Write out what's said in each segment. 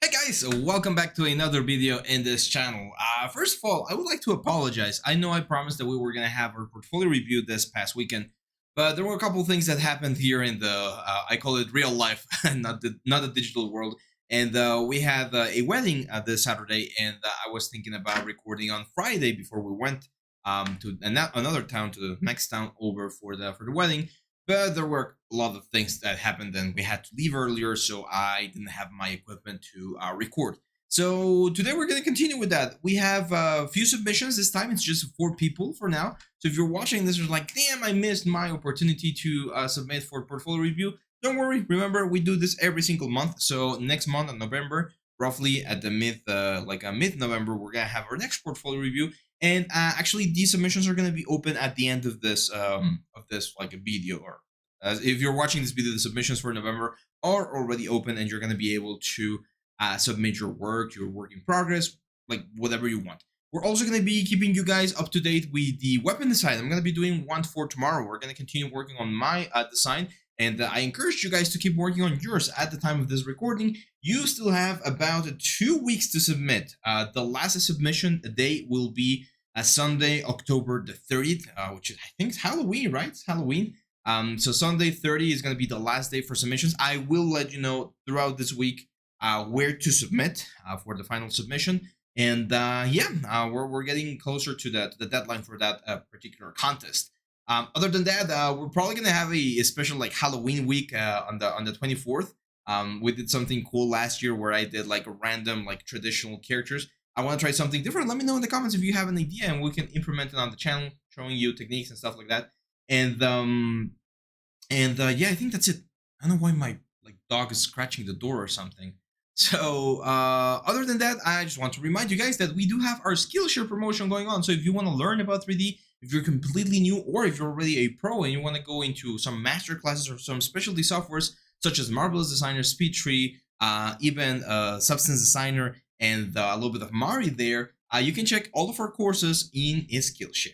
Hi guys, welcome back to another video in this channel. First of all, I would like to apologize. I know I promised that we were going to have our portfolio review this past weekend, but there were a couple of things that happened here in the, I call it real life, not the digital world. And we had a wedding this Saturday, and I was thinking about recording on Friday before we went to another town, to the next town over for the wedding. But there were a lot of things that happened, and we had to leave earlier, so I didn't have my equipment to record. So today we're going to continue with that. We have a few submissions this time. It's just 4 people for now. So if you're watching this, you're like, damn, I missed my opportunity to submit for portfolio review. Don't worry. Remember, we do this every single month. So next month in November, roughly at the mid-November, we're going to have our next portfolio review. And actually, these submissions are going to be open at the end of this like a video. Or if you're watching this video, the submissions for November are already open, and you're going to be able to submit your work in progress, like whatever you want. We're also going to be keeping you guys up to date with the weapon design. I'm going to be doing one for tomorrow. We're going to continue working on my design, and I encourage you guys to keep working on yours at the time of this recording. You still have about 2 weeks to submit. The last submission day will be Sunday, October the 30th, which I think is Halloween, right? It's Halloween. So Sunday 30 is going to be the last day for submissions. I will let you know throughout this week where to submit for the final submission. And we're getting closer to the deadline for that particular contest. Other than that, we're probably gonna have a special like Halloween week on the 24th. We did something cool last year where I did like a random like traditional characters. I want to try something different. Let me know in the comments if you have an idea, and we can implement it on the channel, showing you techniques and stuff like that. And yeah, I think that's it. I don't know why my like dog is scratching the door or something. So other than that, I just want to remind you guys that we do have our Skillshare promotion going on. So if you want to learn about 3D, if you're completely new, or if you're already a pro and you want to go into some master classes or some specialty softwares such as Marvelous Designer, SpeedTree, even Substance Designer, and a little bit of Mari there, you can check all of our courses in Skillshare.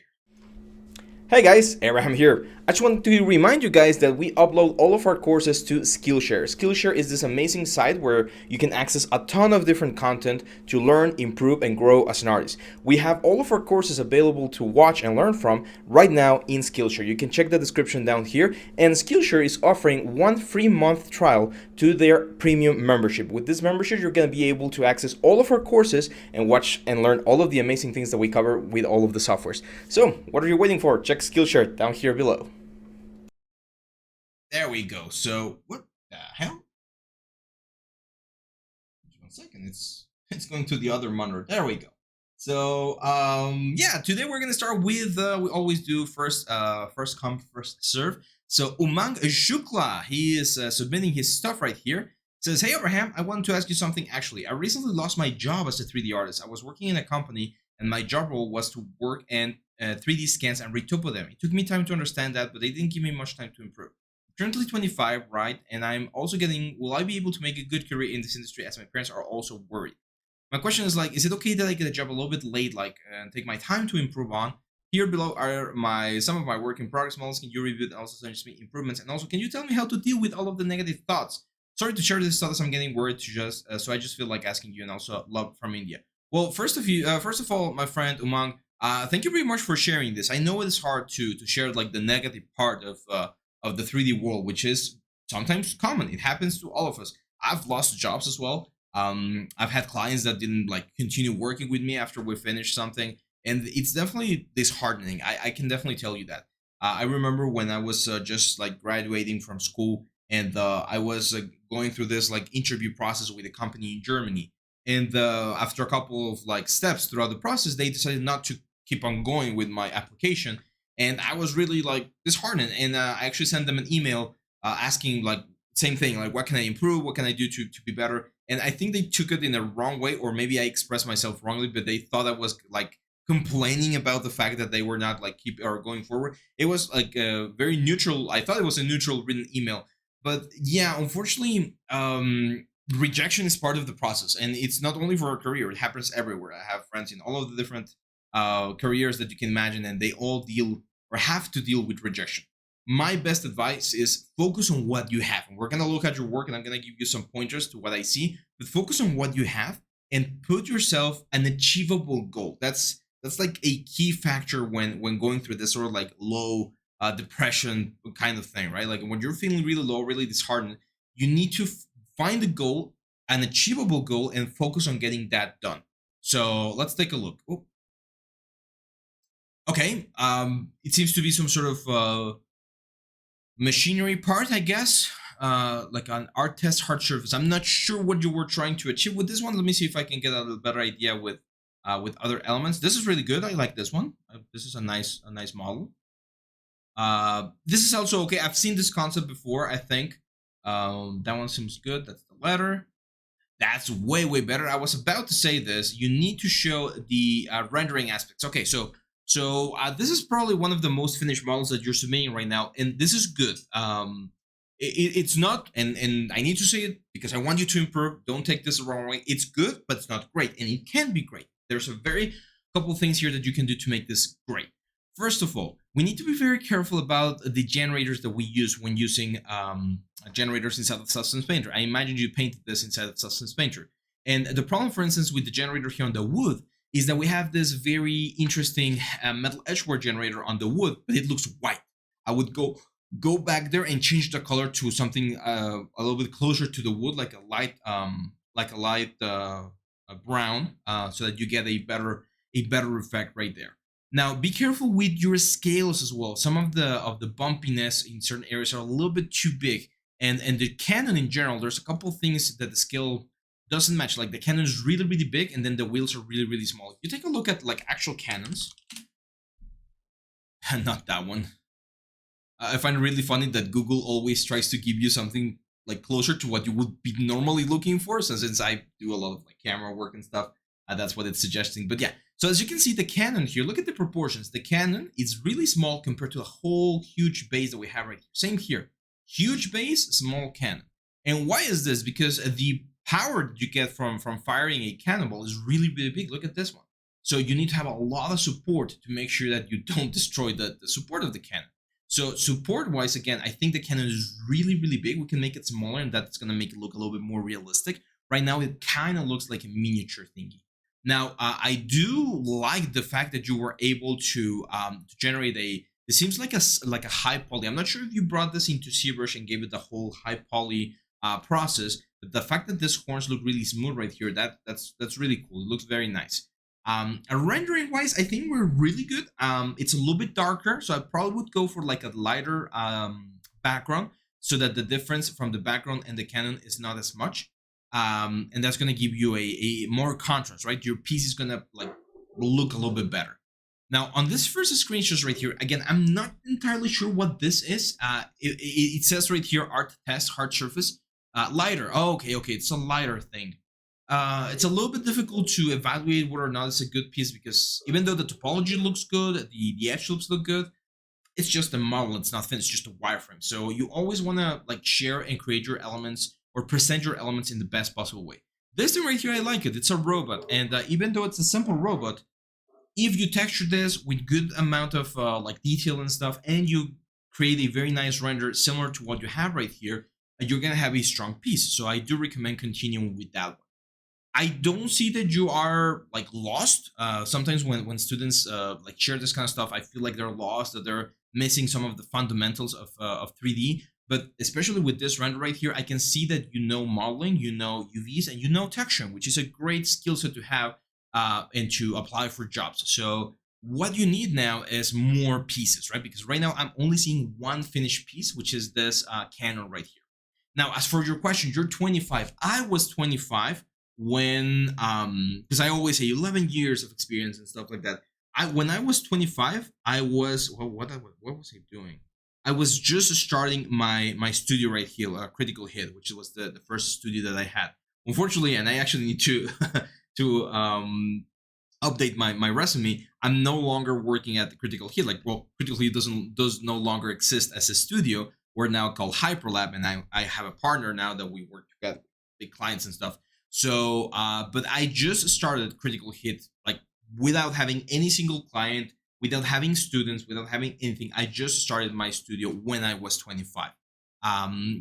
Hey guys, Abraham here. I just want to remind you guys that we upload all of our courses to Skillshare. Skillshare is this amazing site where you can access a ton of different content to learn, improve, and grow as an artist. We have all of our courses available to watch and learn from right now in Skillshare. You can check the description down here, and Skillshare is offering 1 free month trial to their premium membership. With this membership, you're going to be able to access all of our courses and watch and learn all of the amazing things that we cover with all of the softwares. So, what are you waiting for? Check Skillshare down here below. There we go. So what the hell? Just 1 second. It's going to the other monitor. There we go. So yeah, today we're gonna start with we always do first come first serve. So Umang Shukla, he is submitting his stuff right here. Says, hey Abraham, I wanted to ask you something. Actually, I recently lost my job as a 3D artist. I was working in a company, and my job role was to work and 3D scans and retopo them. It took me time to understand that, but they didn't give me much time to improve. I'm currently 25, right? And I'm also getting, will I be able to make a good career in this industry, as my parents are also worried? My question is like, is it okay that I get a job a little bit late, like, and take my time to improve on? Here below are some of my work in progress models. Can you review it and also suggest me improvements? And also, can you tell me how to deal with all of the negative thoughts? Sorry to share this thoughts. I'm getting worried to just, so I just feel like asking you, and also love from India. Well, first of all, my friend Umang, thank you very much for sharing this. I know it is hard to share like the negative part of the 3D world, which is sometimes common. It happens to all of us. I've lost jobs as well. I've had clients that didn't like continue working with me after we finished something, and it's definitely disheartening. I can definitely tell you that. I remember when I was just like graduating from school, and I was going through this like interview process with a company in Germany. And after a couple of like steps throughout the process, they decided not to keep on going with my application, and I was really like disheartened. And I actually sent them an email asking like same thing, like what can I improve, what can I do to be better. And I think they took it in a wrong way, or maybe I expressed myself wrongly, but they thought I was like complaining about the fact that they were not like keep or going forward. It was like a very neutral. I thought it was a neutral written email, but yeah, unfortunately, rejection is part of the process, and it's not only for a career. It happens everywhere. I have friends in all of the different careers that you can imagine, and they all deal or have to deal with rejection. my best advice is focus on what you have. And we're going to look at your work and I'm going to give you some pointers to what I see, but focus on what you have and put yourself an achievable goal. That's like a key factor when going through this sort of like low depression kind of thing, right? Like when you're feeling really low, really disheartened, you need to find a goal, an achievable goal, and focus on getting that done. So let's take a look. Oh, okay. It seems to be some sort of machinery part, I guess. Like an art test hard surface. I'm not sure what you were trying to achieve with this one. Let me see if I can get a little better idea with other elements. This is really good. I like this one. This is a nice model. This is also okay. I've seen this concept before, I think. That one seems good. That's the letter. That's way better. I was about to say this. You need to show the rendering aspects. Okay, so this is probably one of the most finished models that you're submitting right now, and this is good. It's not, and I need to say it because I want you to improve. Don't take this the wrong way. It's good, but it's not great, and it can be great. There's a very couple things here that you can do to make this great. First of all, we need to be very careful about the generators that we use when using generators inside of Substance Painter. I imagine you painted this inside of Substance Painter. And the problem, for instance, with the generator here on the wood is that we have this very interesting metal edgeware generator on the wood, but it looks white. I would go back there and change the color to something a little bit closer to the wood, like a light brown, so that you get a better effect right there. Now, be careful with your scales as well. Some of the bumpiness in certain areas are a little bit too big, and the cannon in general, there's a couple things that the scale doesn't match. Like the cannon is really big, and then the wheels are really small. If you take a look at like actual cannons, not that one. I find it really funny that Google always tries to give you something like closer to what you would be normally looking for. So since I do a lot of like camera work and stuff, that's what it's suggesting. But yeah, so as you can see, the cannon here, look at the proportions. The cannon is really small compared to the whole huge base that we have right here. Same here, huge base, small cannon. And why is this? Because the power that you get from firing a cannonball is really big. Look at this one. So you need to have a lot of support to make sure that you don't destroy the support of the cannon. So support-wise, again, I think the cannon is really big. We can make it smaller, and that's going to make it look a little bit more realistic. Right now, it kind of looks like a miniature thingy. Now, I do like the fact that you were able to generate it seems like a high poly. I'm not sure if you brought this into ZBrush and gave it the whole high poly process, but the fact that this horns look really smooth right here, that's really cool. It looks very nice. Rendering wise, I think we're really good. It's a little bit darker, so I probably would go for like a lighter background so that the difference from the background and the cannon is not as much. And that's going to give you a more contrast, right? Your piece is going to like look a little bit better. Now, on this first screenshot right here, again, I'm not entirely sure what this is. It says right here, art test, hard surface, lighter. Oh, okay, it's a lighter thing. It's a little bit difficult to evaluate whether or not it's a good piece because even though the topology looks good, the edge looks look good, it's just a model. It's not finished, just a wireframe. So you always want to like share and create your elements or present your elements in the best possible way. This thing right here, I like it. It's a robot, and even though it's a simple robot, if you texture this with good amount of like detail and stuff, and you create a very nice render similar to what you have right here, you're gonna have a strong piece. So I do recommend continuing with that one. I don't see that you are like lost. Sometimes when students like share this kind of stuff, I feel like they're lost, that they're missing some of the fundamentals of 3D. But especially with this render right here, I can see that you know modeling, you know UVs, and you know texturing, which is a great skill set to have and to apply for jobs. So what you need now is more pieces, right? Because right now I'm only seeing one finished piece, which is this cannon right here. Now, as for your question, you're 25. I was 25 when because I always say 11 years of experience and stuff like that. When I was 25, I was what was I doing? I was just starting my studio right here, Critical Hit, which was the first studio that I had. Unfortunately, and I actually need to to update my resume. I'm no longer working at the Critical Hit. Like, well, Critical Hit does no longer exist as a studio. We're now called Hyperlab, and I have a partner now that we work together, big clients and stuff. So, but I just started Critical Hit like without having any single client, without having students, without having anything. I just started my studio when I was 25.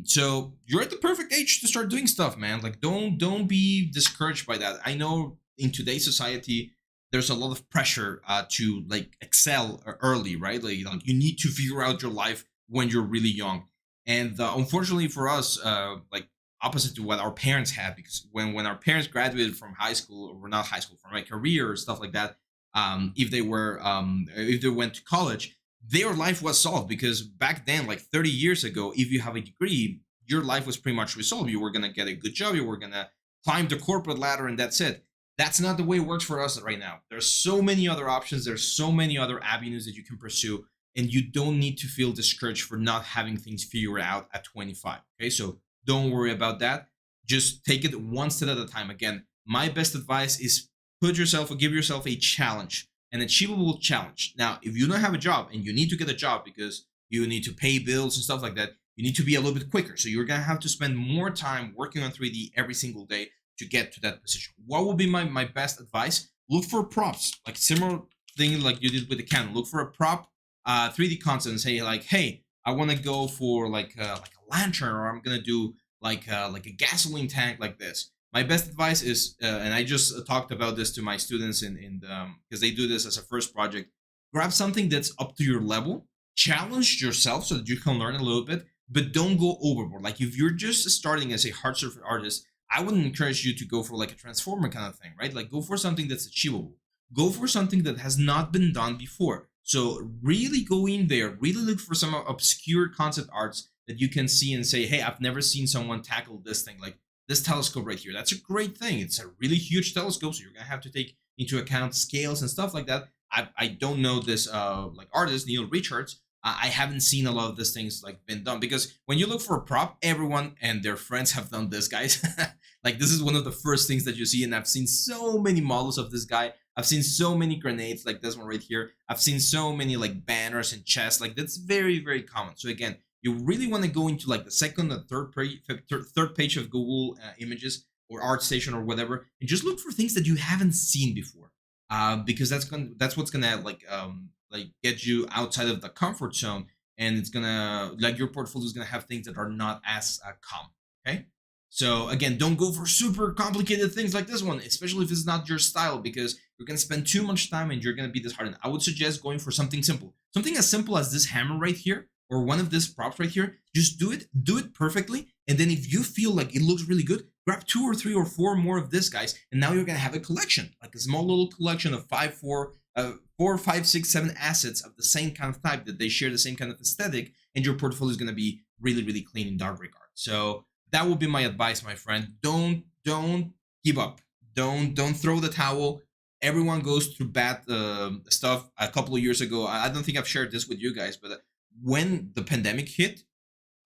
So you're at the perfect age to start doing stuff, man. Like don't be discouraged by that. I know in today's society there's a lot of pressure to like excel early, right? Like you need to figure out your life when you're really young. And unfortunately for us, like opposite to what our parents had, because when our parents graduated from high school, or not high school, from a career or stuff like that, if they went to college, their life was solved, because back then, like 30 years ago, if you have a degree, your life was pretty much resolved. You were gonna get a good job, you were gonna climb the corporate ladder, and that's it. That's not the way it works for us right now. There's so many other options, there's so many other avenues that you can pursue, and you don't need to feel discouraged for not having things figured out at 25. Okay, so don't worry about that. Just take it one step at a time. Again, my best advice is put yourself or give yourself a challenge, an achievable challenge. Now, if you don't have a job and you need to get a job because you need to pay bills and stuff like that, you need to be a little bit quicker. So you're gonna have to spend more time working on 3D every single day to get to that position. What would be my best advice? Look for props, like similar thing like you did with the Canon. Look for a prop, 3D concept, and say like, hey, I want to go for like a lantern, or I'm gonna do like a gasoline tank like this. My best advice is, and I just talked about this to my students in because they do this as a first project. Grab something that's up to your level, challenge yourself so that you can learn a little bit, but don't go overboard. Like if you're just starting as a hard surface artist, I wouldn't encourage you to go for like a transformer kind of thing, right? Like go for something that's achievable. Go for something that has not been done before. So really go in there, really look for some obscure concept arts that you can see and say, hey, I've never seen someone tackle this thing. Like this telescope right here, that's a great thing. It's a really huge telescope, so you're gonna have to take into account scales and stuff like that. I don't know this like artist Neil Richards. I haven't seen a lot of these things like been done, because when you look for a prop, everyone and their friends have done this, guys. Like this is one of the first things that you see, and I've seen so many models of this guy. I've seen so many grenades like this one right here. I've seen so many like banners and chests. Like that's very, very common. So again, you really want to go into like the second or third page of Google Images or ArtStation or whatever, and just look for things that you haven't seen before, because that's what's gonna like get you outside of the comfort zone, and it's gonna like your portfolio is gonna have things that are not as common. Okay. So again, don't go for super complicated things like this one, especially if it's not your style, because you're gonna spend too much time and you're gonna be disheartened. I would suggest going for something simple, something as simple as this hammer right here, or one of these props right here. Just do it perfectly, and then if you feel like it looks really good, grab 2 or 3 or 4 more of this, guys, and now you're gonna have a collection, like a small little collection of 4, 5, 6, 7 assets of the same kind of type that they share the same kind of aesthetic, and your portfolio is gonna be really, really clean in that regard. So that would be my advice, my friend. Don't give up. Don't throw the towel. Everyone goes through bad stuff. A couple of years ago, I don't think I've shared this with you guys, but when the pandemic hit,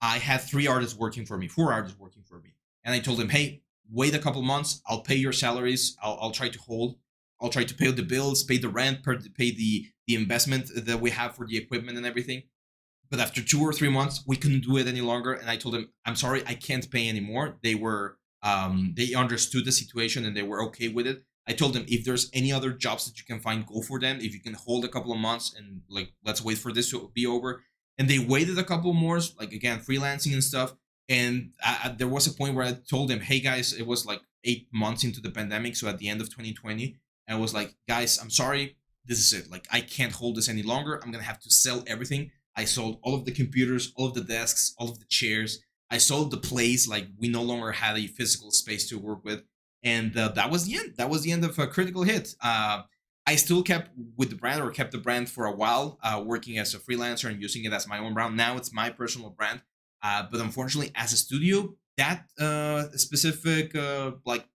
I had 3 artists working for me, 4 artists working for me, and I told them, hey, wait a couple months. I'll pay your salaries. I'll try to hold. I'll try to pay the bills, pay the rent, pay the investment that we have for the equipment and everything. But after 2 or 3 months, we couldn't do it any longer, and I told them, I'm sorry, I can't pay anymore. They understood the situation and they were okay with it. I told them, if there's any other jobs that you can find, go for them. If you can hold a couple of months and like let's wait for this to be over. And they waited a couple more, like again freelancing and stuff. And there was a point where I told them, hey guys, it was like 8 months into the pandemic, so at the end of 2020, and I was like, guys, I'm sorry, this is it. Like I can't hold this any longer. I'm gonna have to sell everything. I sold all of the computers, all of the desks, all of the chairs. I sold the place. Like we no longer had a physical space to work with, and that was the end. That was the end of a critical hit. I still kept with the brand, or kept the brand for a while, working as a freelancer and using it as my own brand. Now it's my personal brand, but unfortunately, as a studio, that specific like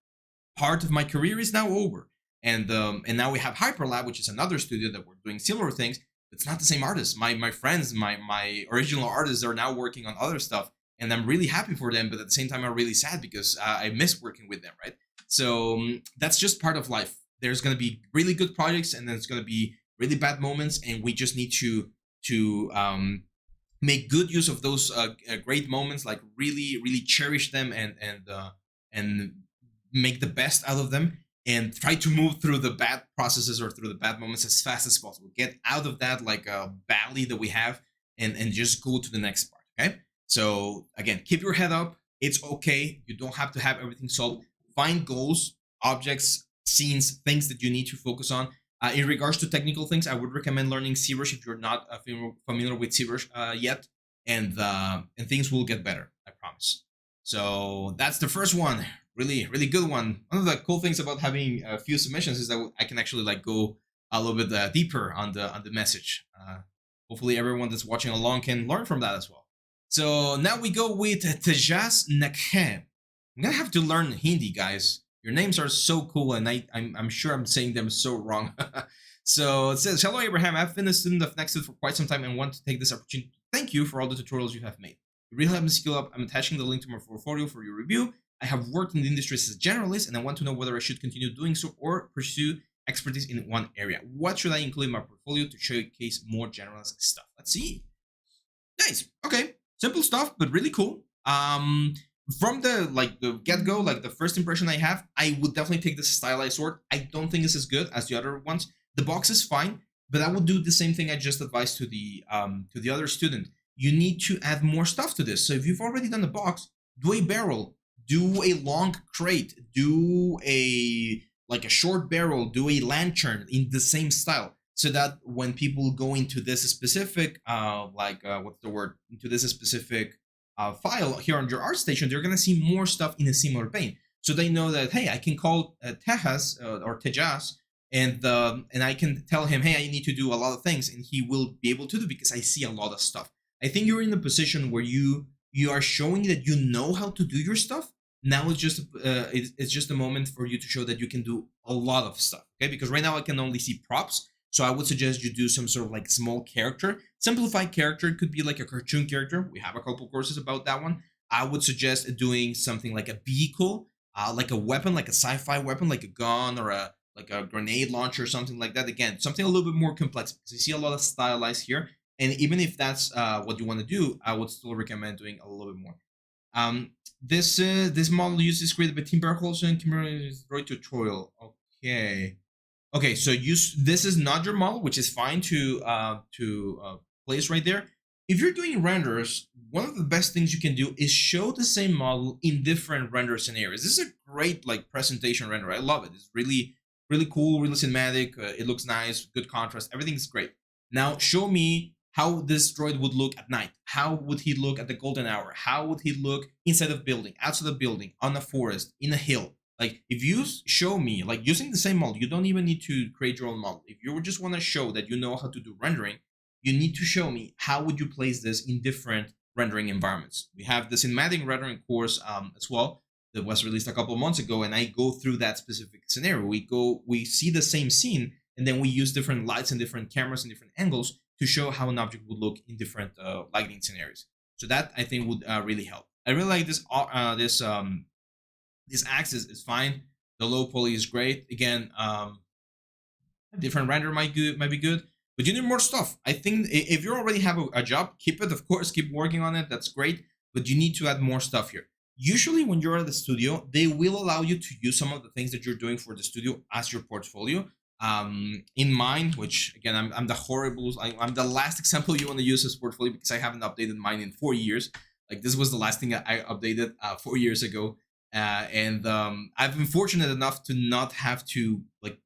part of my career is now over. And now we have Hyperlab, which is another studio that we're doing similar things. It's not the same artist. My friends, my original artists are now working on other stuff, and I'm really happy for them. But at the same time, I'm really sad because I miss working with them, right? So that's just part of life. There's gonna be really good projects, and then it's gonna be really bad moments, and we just need to make good use of those great moments. Like really, really cherish them and make the best out of them. and try to move through the bad processes or through the bad moments as fast as possible. Get out of that like a valley that we have, and just go to the next part. Okay. So again, keep your head up. It's okay. You don't have to have everything solved. Find goals, objects, scenes, things that you need to focus on. In regards to technical things, I would recommend learning ZBrush if you're not familiar with ZBrush yet, and things will get better. I promise. So that's the first one. Really, really good one. One of the cool things about having a few submissions is that I can actually like go a little bit deeper on the message. Hopefully, everyone that's watching along can learn from that as well. So now we go with Tejas Nakhe. I'm gonna have to learn Hindi, guys. Your names are so cool, and I'm sure I'm saying them so wrong. So it says, "Hello, Abraham. I've been a student of Nexted for quite some time and want to take this opportunity to thank you for all the tutorials you have made. You really helped me skill up. I'm attaching the link to my portfolio for your review. I have worked in the industry as a generalist, and I want to know whether I should continue doing so or pursue expertise in one area. What should I include in my portfolio to showcase more generalist stuff?" Let's see. Nice. Okay. Simple stuff, but really cool. From the get-go, like the first impression I have, I would definitely take this stylized sword. I don't think it's as good as the other ones. The box is fine, but I would do the same thing I just advised to the other student. You need to add more stuff to this. So if you've already done the box, do a barrel, do a long crate, do a short barrel, do a lantern in the same style, so that when people go into this specific into this specific file here on your ArtStation, they're gonna see more stuff in a similar vein. So they know that, hey, I can call Tejas, and I can tell him, hey, I need to do a lot of things, and he will be able to do because I see a lot of stuff. I think you're in a position where you are showing that you know how to do your stuff. Now it's just a moment for you to show that you can do a lot of stuff. Okay, because right now I can only see props. So I would suggest you do some sort of like small character. Simplified character, it could be like a cartoon character. We have a couple courses about that one. I would suggest doing something like a vehicle, like a weapon, like a sci-fi weapon, like a gun or a grenade launcher or something like that. Again, something a little bit more complex because you see a lot of stylized here. And even if that's what you want to do, I would still recommend doing a little bit more. This model uses created by Tim Berholz and Kimberly Roy tutorial. Okay, so this is not your model, which is fine to place right there. If you're doing renders, one of the best things you can do is show the same model in different render scenarios. This is a great like presentation render. I love it. It's really, really cool, really cinematic. It looks nice, good contrast. Everything's great. Now show me how this droid would look at night. How would he look at the golden hour? How would he look inside of building, outside of building, on a forest, in a hill? Like if you show me, like using the same model, you don't even need to create your own model. If you just want to show that you know how to do rendering, you need to show me how would you place this in different rendering environments. We have the cinematic rendering course as well that was released a couple of months ago, and I go through that specific scenario. We see the same scene, and then we use different lights and different cameras and different angles to show how an object would look in different lighting scenarios. So that I think would really help. I really like this axis is fine. The low poly is great. Again, a different render might be good, but you need more stuff. I think if you already have a job, keep it. Of course, keep working on it. That's great, but you need to add more stuff here. Usually, when you're at the studio, they will allow you to use some of the things that you're doing for the studio as your portfolio. In mine, which again, I'm the last example you want to use as portfolio because I haven't updated mine in 4 years. Like this was the last thing I updated 4 years ago. And I've been fortunate enough to not have to like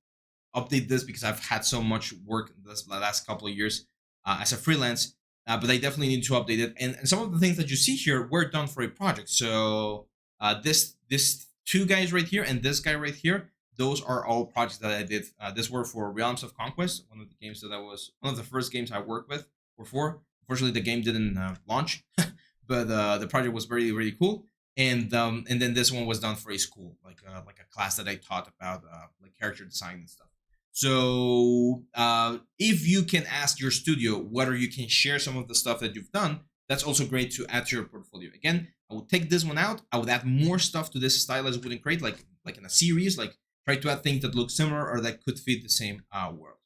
update this because I've had so much work this last couple of years as a freelance, but I definitely need to update it. And some of the things that you see here were done for a project. So this two guys right here and this guy right here, those are all projects that I did. This were for Realms of Conquest, one of the games one of the first games I worked with or for. Unfortunately, the game didn't launch, but the project was very, really cool. And then this one was done for a school, like a class that I taught about like character design and stuff. So if you can ask your studio whether you can share some of the stuff that you've done, that's also great to add to your portfolio. Again, I would take this one out. I would add more stuff to this stylized wooden crate, like in a series, like try to add things that look similar or that could fit the same world.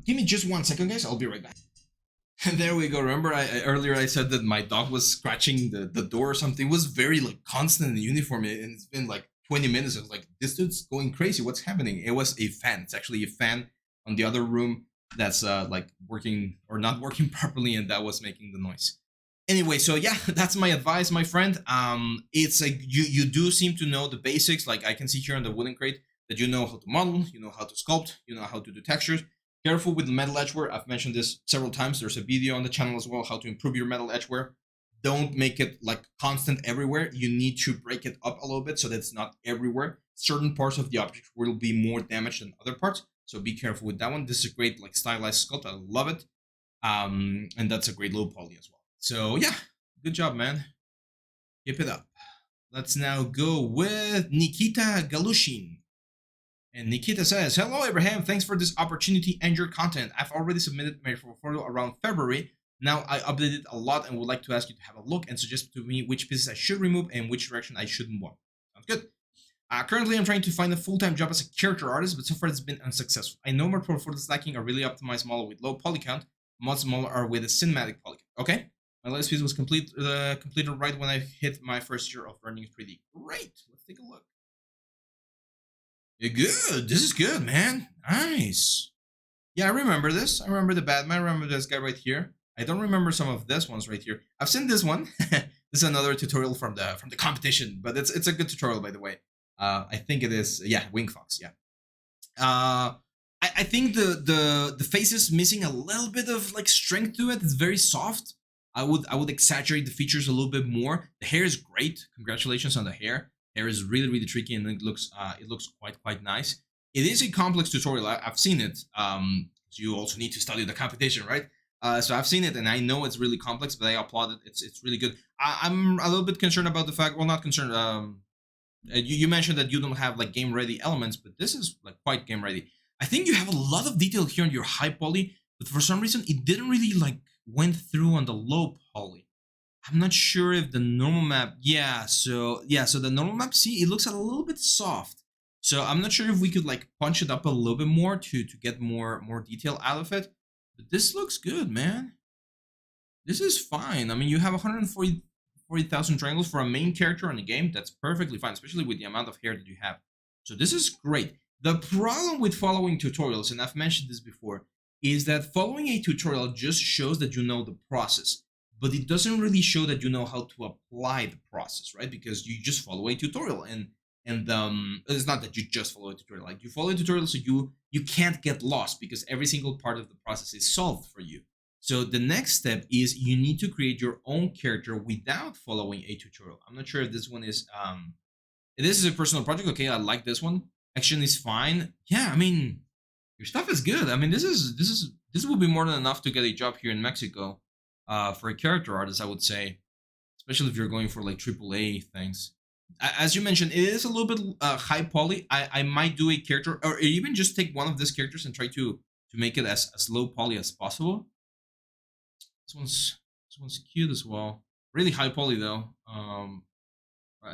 Give me just 1 second, guys. I'll be right back. And there we go. Remember, earlier I said that my dog was scratching the door or something. It was very like constant and uniform, and it's been like 20 minutes. I was like, this dude's going crazy. What's happening? It was a fan. It's actually a fan on the other room that's like working or not working properly, and that was making the noise. Anyway, so yeah, that's my advice, my friend. It's like you do seem to know the basics. Like I can see here on the wooden crate that you know how to model, you know how to sculpt, you know how to do textures. Careful with the metal edgeware. I've mentioned this several times. There's a video on the channel as well, how to improve your metal edgeware. Don't make it like constant everywhere. You need to break it up a little bit so that it's not everywhere. Certain parts of the object will be more damaged than other parts. So be careful with that one. This is a great like stylized sculpt. I love it. And that's a great low poly as well. So yeah, good job, man. Keep it up. Let's now go with Nikita Galushin. And Nikita says, hello, Abraham. Thanks for this opportunity and your content. I've already submitted my portfolio around February. Now I updated a lot and would like to ask you to have a look and suggest to me which pieces I should remove and which direction I should move on. Sounds good. Currently, I'm trying to find a full-time job as a character artist, but so far it's been unsuccessful. I know my portfolio is lacking a really optimized model with low poly count. Most models are with a cinematic poly count. Okay. My latest piece was completed right when I hit my first year of learning 3D. Great. Let's take a look. You're good. This is good, man. Nice. Yeah, I remember this. I remember the Batman. I remember this guy right here. I don't remember some of this ones right here. I've seen this one. This is another tutorial from the competition, but it's a good tutorial, by the way. I think it is. Yeah, Wing Fox. Yeah. I think the face is missing a little bit of like strength to it. It's very soft. I would exaggerate the features a little bit more. The hair is great. Congratulations on the hair. Hair is really tricky, and it looks quite nice. It is a complex tutorial. I've seen it. You also need to study the competition, right? So I've seen it, and I know it's really complex, but I applaud it. It's really good. I'm a little bit concerned about the fact. Well, not concerned. You mentioned that you don't have like game ready elements, but this is like quite game ready. I think you have a lot of detail here on your high poly, but for some reason it didn't really like went through on the low poly. I'm not sure if the normal map. So the normal map. See, it looks a little bit soft. So I'm not sure if we could like punch it up a little bit more to get more detail out of it. But this looks good, man. This is fine. I mean, you have 140,000 triangles for a main character in the game. That's perfectly fine, especially with the amount of hair that you have. So this is great. The problem with following tutorials, and I've mentioned this before, is that following a tutorial just shows that you know the process, but it doesn't really show that you know how to apply the process, right? Because you just follow a tutorial, and it's not that you just follow a tutorial. Like you follow a tutorial, so you can't get lost because every single part of the process is solved for you. So the next step is you need to create your own character without following a tutorial. I'm not sure if this one is this is a personal project. Okay, I like this one. Action is fine. Yeah, I mean, your stuff is good. I mean, this will be more than enough to get a job here in Mexico for a character artist, I would say, especially if you're going for like AAA things. As you mentioned, it is a little bit high poly. I might do a character, or even just take one of these characters and try to make it as low poly as possible. This one's cute as well. Really high poly though.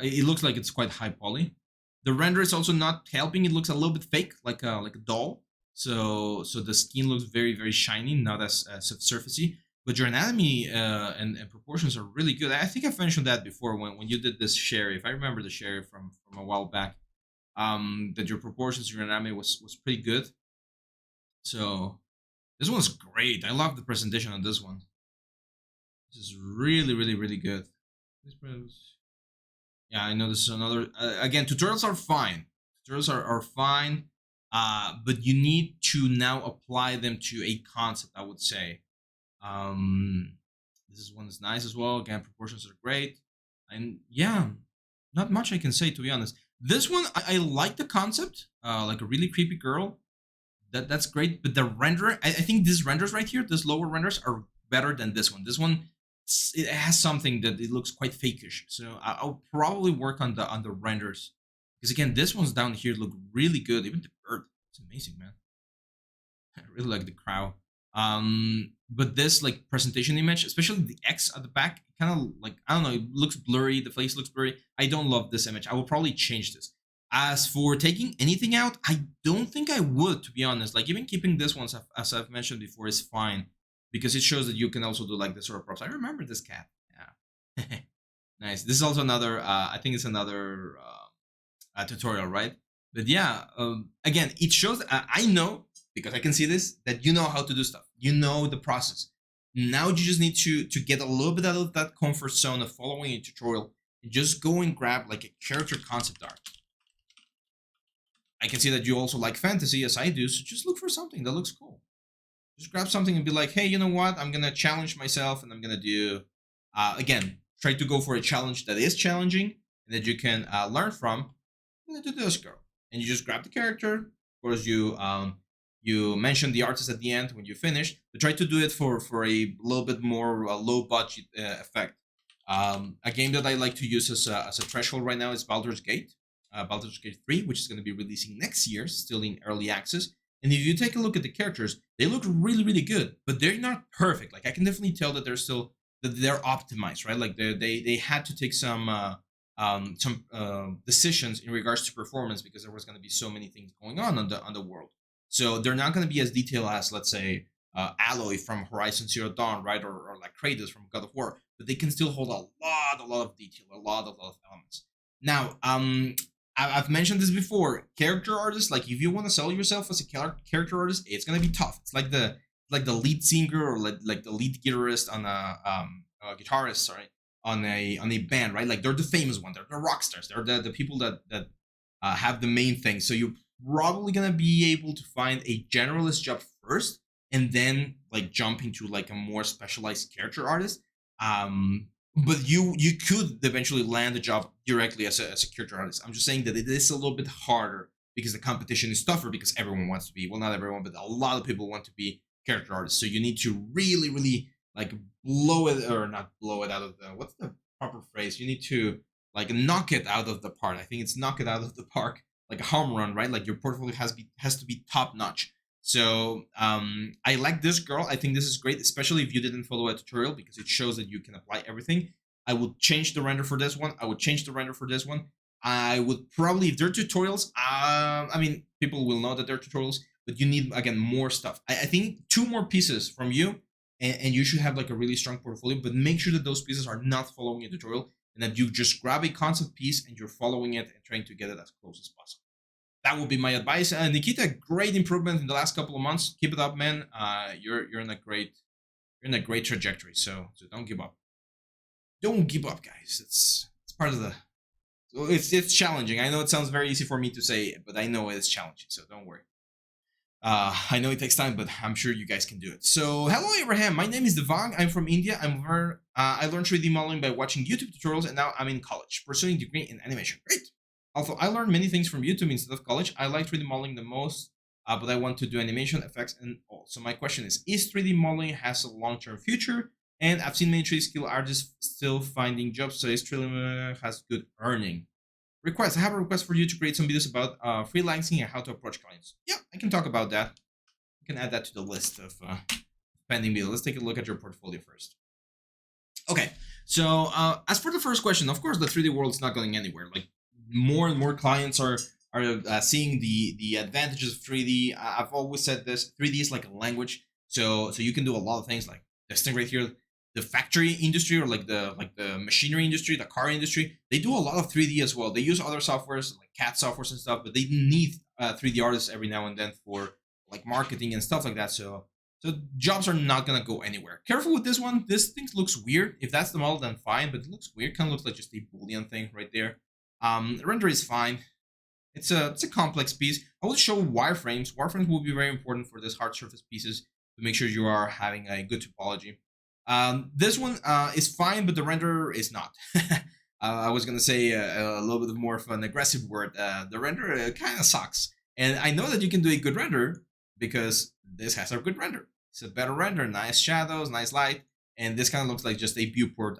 It looks like it's quite high poly. The render is also not helping. It looks a little bit fake, like a doll. So the skin looks very shiny, not as surfacey. But your anatomy and proportions are really good. I think I've mentioned that before when you did this share. If I remember the share from a while back, that your proportions, your anatomy was pretty good. So this one's great. I love the presentation on this one. This is really good. Yeah, I know this is another. Again, tutorials are fine. Tutorials are fine, but you need to now apply them to a concept, I would say. This one is nice as well. Again, proportions are great, and yeah, not much I can say, to be honest. This one, I like the concept. Like a really creepy girl. That's great, but the render, I think these renders right here, these lower renders are better than this one. This one, it has something that it looks quite fakish. So I'll probably work on the renders, because again, this one's down here look really good. Even the bird, it's amazing, man. I really like the crow. But this like presentation image, especially the X at the back, kind of like, I don't know, it looks blurry. The face looks blurry. I don't love this image. I will probably change this. As for taking anything out, I don't think I would, to be honest. Like even keeping this one, as I've mentioned before, is fine, because it shows that you can also do like this sort of props. I remember this cat. Yeah. Nice. This is also another, I think it's another tutorial, right? But yeah, again, it shows. I know because I can see this that you know how to do stuff. You know the process. Now you just need to get a little bit out of that comfort zone of following a tutorial and just go and grab like a character concept art. I can see that you also like fantasy as I do, so just look for something that looks cool. Just grab something and be like, hey, you know what? I'm gonna challenge myself, and I'm gonna do again. Try to go for a challenge that is challenging and that you can learn from. I'm gonna do this, girl, and you just grab the character. Of course, you mentioned the artist at the end when you finish, but try to do it for a little bit more low budget effect. A game that I like to use as a threshold right now is Baldur's Gate 3, which is going to be releasing next year, still in early access. And if you take a look at the characters, they look really, really good, but they're not perfect. Like I can definitely tell that they're optimized, right? Like they had to take some decisions in regards to performance because there was going to be so many things going on the world. So they're not going to be as detailed as, let's say, Aloy from Horizon Zero Dawn, right, or like Kratos from God of War, but they can still hold a lot of detail, a lot of elements. Now, I've mentioned this before. Character artists, like if you want to sell yourself as a character artist, it's gonna be tough. It's like the lead singer or like the lead guitarist on a guitarist, sorry, on a band, right? Like they're the famous one. They're the rock stars. They're the people that have the main thing. So you're probably gonna be able to find a generalist job first, and then like jump into like a more specialized character artist. But you could eventually land a job directly as a character artist. I'm just saying that it is a little bit harder because the competition is tougher because everyone wants to be, well, not everyone, but a lot of people want to be character artists. So you need to really, really like blow it, or not blow it out of the, what's the proper phrase? You need to like knock it out of the park. I think it's knock it out of the park, like a home run, right? Like your portfolio has to be top notch. So I like this girl. I think this is great, especially if you didn't follow a tutorial because it shows that you can apply everything. I would change the render for this one. I would change the render for this one. I would probably, if they're tutorials, I mean, people will know that they're tutorials, but you need, again, more stuff. I think 2 more pieces from you, and you should have like a really strong portfolio, but make sure that those pieces are not following a tutorial and that you just grab a concept piece and you're following it and trying to get it as close as possible. That would be my advice. Nikita, great improvement in the last couple of months. Keep it up, man. You're in a great trajectory. So don't give up. Don't give up, guys. It's part of the. It's challenging. I know it sounds very easy for me to say, but I know it's challenging. So don't worry. I know it takes time, but I'm sure you guys can do it. So, hello, Abraham. My name is Devang. I'm from India. I learned 3D modeling by watching YouTube tutorials, and now I'm in college, pursuing a degree in animation. Great. Although I learned many things from YouTube instead of college, I like 3D modeling the most, but I want to do animation, effects, and all. So my question is 3D modeling has a long-term future? And I've seen many 3D skill artists still finding jobs, so is 3D has good earning. Request. I have a request for you to create some videos about freelancing and how to approach clients. Yeah, I can talk about that. I can add that to the list of pending videos. Let's take a look at your portfolio first. Okay, so as for the first question, of course, the 3D world is not going anywhere. Like more and more clients are seeing the advantages of 3D. I've always said this: 3D is like a language, so you can do a lot of things. Like this thing right here, the factory industry or like the machinery industry, the car industry, they do a lot of 3D as well. They use other softwares like CAD softwares and stuff, but they need 3D artists every now and then for like marketing and stuff like that. So jobs are not gonna go anywhere. Careful with this one. This thing looks weird. If that's the model, then fine, but it looks weird. Kind of looks like just a Boolean thing right there. Render is fine. It's a complex piece. I will show wireframes. Wireframes will be very important for this hard surface pieces to make sure you are having a good topology. This one is fine, but the render is not. I was gonna say a little bit more of an aggressive word. The render kind of sucks, and I know that you can do a good render because this has a good render. It's a better render, nice shadows, nice light, and this kind of looks like just a viewport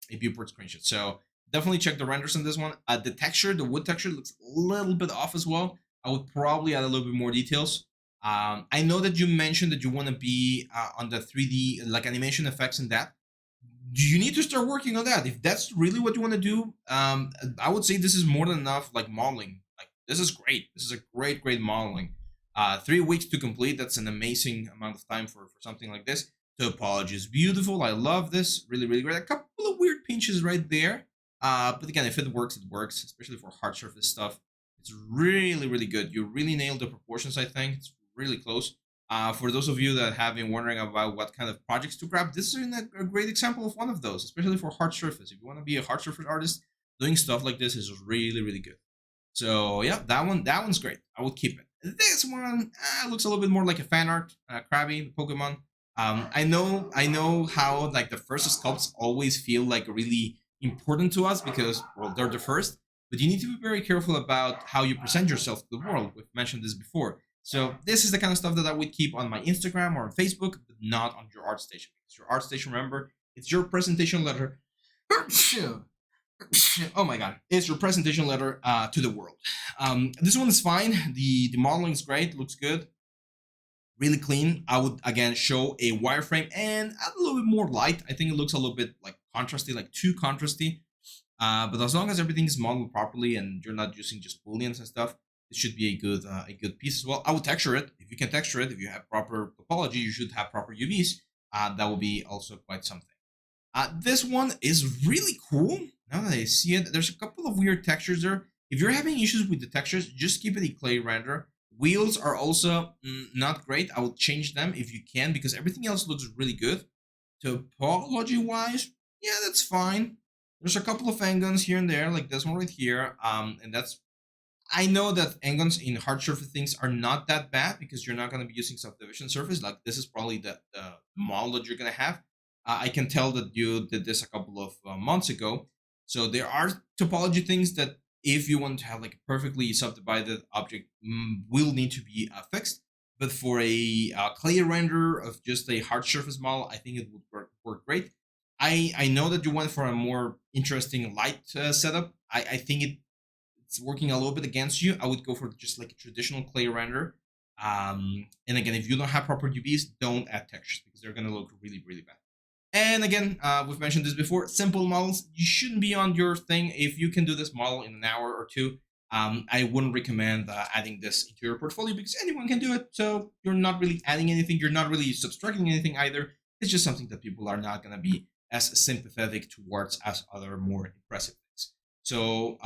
screenshot. So definitely check the renders on this one. The texture, the wood texture looks a little bit off as well. I would probably add a little bit more details. I know that you mentioned that you want to be on the 3D, like animation effects and that. You need to start working on that. If that's really what you want to do, I would say this is more than enough, like modeling. Like this is great. This is a great modeling. 3 weeks to complete. That's an amazing amount of time for something like this. Topology is beautiful. I love this. Really great. A couple of weird pinches right there. But again, if it works, it works, especially for hard surface stuff. It's really, really good. You really nailed the proportions, I think. It's really close. For those of you that have been wondering about what kind of projects to grab, this is a great example of one of those, especially for hard surface. If you want to be a hard surface artist, doing stuff like this is really, really good. So yeah, that one's great. I would keep it. This one looks a little bit more like a fan art, Krabby Pokemon. I know how like the first sculpts always feel like really important to us because well they're the first, but you need to be very careful about how you present yourself to the world. We've mentioned this before. So this is the kind of stuff that I would keep on my Instagram or on Facebook, but not on your art station. Because your art station, remember, it's your presentation letter. Oh my god, it's your presentation letter to the world. This one is fine. The modeling is great, looks good, really clean. I would again show a wireframe and add a little bit more light. I think it looks a little bit like contrasty, like too contrasty. But as long as everything is modeled properly and you're not using just booleans and stuff, it should be a good piece as well. I would texture it. If you can texture it, if you have proper topology, you should have proper UVs. That will be also quite something. This one is really cool. Now that I see it, there's a couple of weird textures there. If you're having issues with the textures, just keep it a clay render. Wheels are also not great. I will change them if you can because everything else looks really good. Topology wise, yeah, that's fine. There's a couple of n-guns here and there, like this one right here. And that's I know that n-guns in hard surface things are not that bad because you're not going to be using subdivision surface. Like this is probably the model that you're going to have. I can tell that you did this a couple of months ago. So there are topology things that if you want to have like a perfectly subdivided object will need to be fixed. But for a clay render of just a hard surface model, I think it would work great. I know that you went for a more interesting light setup. I think it's working a little bit against you. I would go for just like a traditional clay render. And again, if you don't have proper UVs, don't add textures because they're going to look really, really bad. And again, we've mentioned this before, simple models, you shouldn't be on your thing. If you can do this model in an hour or two, I wouldn't recommend adding this into your portfolio because anyone can do it. So you're not really adding anything. You're not really subtracting anything either. It's just something that people are not going to be as sympathetic towards as other more impressive things. So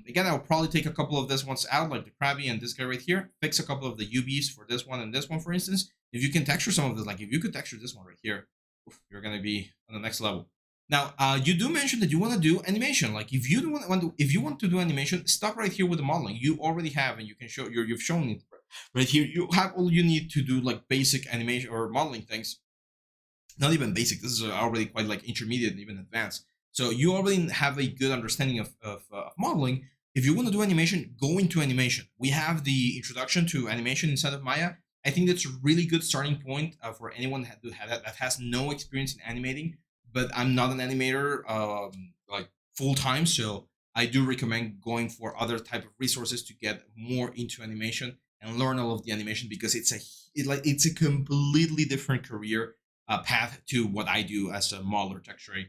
again, I'll probably take a couple of this ones out, like the Krabby and this guy right here. Fix a couple of the UVs for this one and this one, for instance. If you can texture some of this, like if you could texture this one right here, you're gonna be on the next level. Now, you do mention that you want to do animation. Like if you don't if you want to do animation, stop right here with the modeling. You already have, and you can show you've shown it right here. You have all you need to do like basic animation or modeling things. Not even basic. This is already quite like intermediate and even advanced. So you already have a good understanding of modeling. If you want to do animation, go into animation. We have the introduction to animation inside of Maya. I think that's a really good starting point for anyone that has no experience in animating. But I'm not an animator like full time, so I do recommend going for other type of resources to get more into animation and learn all of the animation because it's a completely different career path to what I do as a modeler, texturing,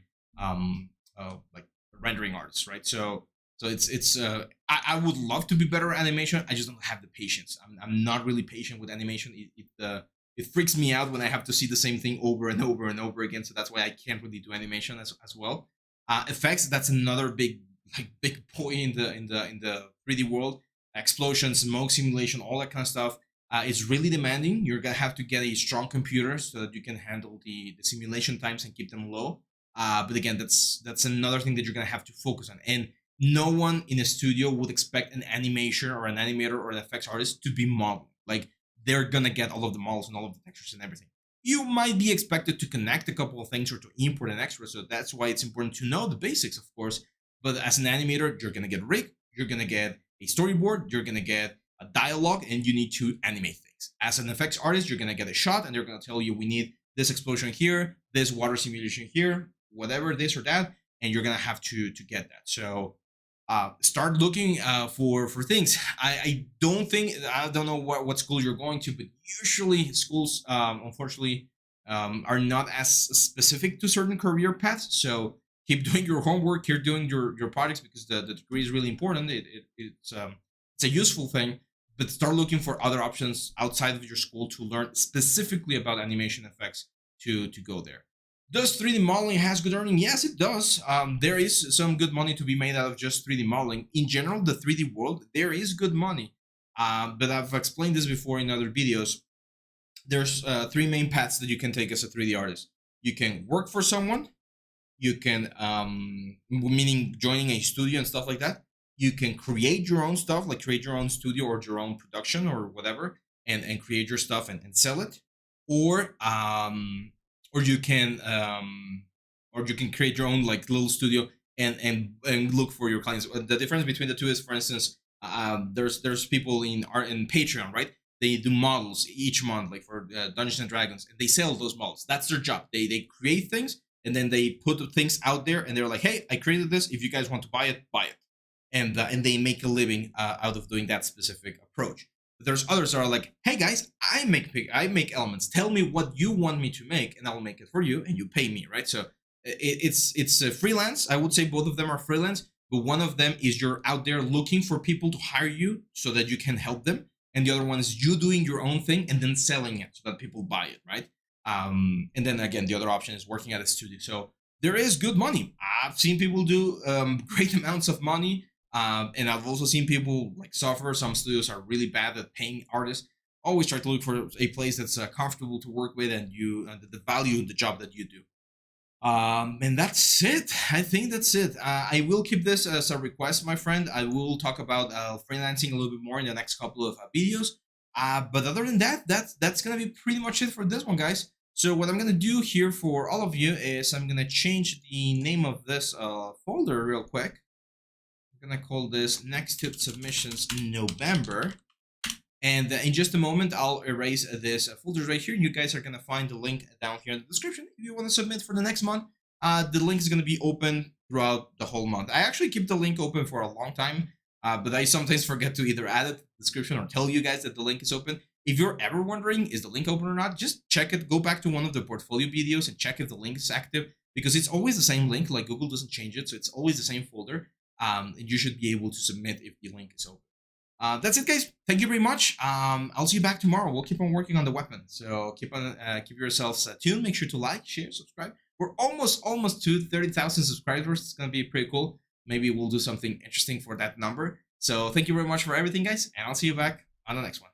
like rendering artist, right? So I would love to be better at animation. I just don't have the patience. I'm not really patient with animation. It freaks me out when I have to see the same thing over and over and over again. So that's why I can't really do animation as well. Effects, that's another big point in the 3D world. Explosions, smoke simulation, all that kind of stuff. It's really demanding. You're gonna have to get a strong computer so that you can handle the simulation times and keep them low. But again, that's another thing that you're gonna have to focus on. And no one in a studio would expect an animator or an animator or an effects artist to be modeling. Like they're gonna get all of the models and all of the textures and everything. You might be expected to connect a couple of things or to import an extra, so that's why it's important to know the basics, of course. But as an animator, you're gonna get a rig, you're gonna get a storyboard, you're gonna get a dialogue, and you need to animate things. As an effects artist, you're gonna get a shot, and they're gonna tell you we need this explosion here, this water simulation here, whatever this or that, and you're gonna have to get that. So start looking for things. I don't know what school you're going to, but usually schools unfortunately are not as specific to certain career paths. So keep doing your homework, keep doing your projects because the degree is really important. It's a useful thing, but start looking for other options outside of your school to learn specifically about animation effects to go there. Does 3D modeling has good earning? Yes, it does. There is some good money to be made out of just 3D modeling. In general, the 3D world, there is good money. But I've explained this before in other videos. There's three main paths that you can take as a 3D artist. You can work for someone. You can, meaning joining a studio and stuff like that. You can create your own stuff, like create your own studio or your own production or whatever, and create your stuff and sell it. Or or you can create your own like little studio and look for your clients. The difference between the two is, for instance, there's people in art in Patreon, right? They do models each month, like for Dungeons and Dragons, and they sell those models. That's their job. They create things and then they put the things out there, and they're like, "Hey, I created this. If you guys want to buy it, buy it." And they make a living out of doing that specific approach. But there's others that are like, "Hey guys, I make elements. Tell me what you want me to make, and I will make it for you, and you pay me, right?" So it's a freelance. I would say both of them are freelance, but one of them is you're out there looking for people to hire you so that you can help them, and the other one is you doing your own thing and then selling it so that people buy it, right? And then again, the other option is working at a studio. So there is good money. I've seen people do great amounts of money, and I've also seen people like suffer. Some studios are really bad at paying artists. Always try to look for a place that's comfortable to work with, and you the value of the job that you do. And that's it. I think that's it. I will keep this as a request, my friend. I will talk about freelancing a little bit more in the next couple of videos. But other than that, that's gonna be pretty much it for this one, guys. So what I'm gonna do here for all of you is I'm gonna change the name of this folder real quick. I'm gonna call this Next Tip Submissions November. And in just a moment, I'll erase this folder right here. You guys are going to find the link down here in the description. If you want to submit for the next month, the link is going to be open throughout the whole month. I actually keep the link open for a long time, but I sometimes forget to either add it to the description or tell you guys that the link is open. If you're ever wondering, is the link open or not, just check it. Go back to one of the portfolio videos and check if the link is active, because it's always the same link. Like Google doesn't change it, so it's always the same folder. And you should be able to submit if the link is open. That's it, guys. Thank you very much. I'll see you back tomorrow. We'll keep on working on the weapon. So keep yourselves tuned. Make sure to like, share, subscribe. We're almost to 30,000 subscribers. It's gonna be pretty cool. Maybe we'll do something interesting for that number. So thank you very much for everything, guys, and I'll see you back on the next one.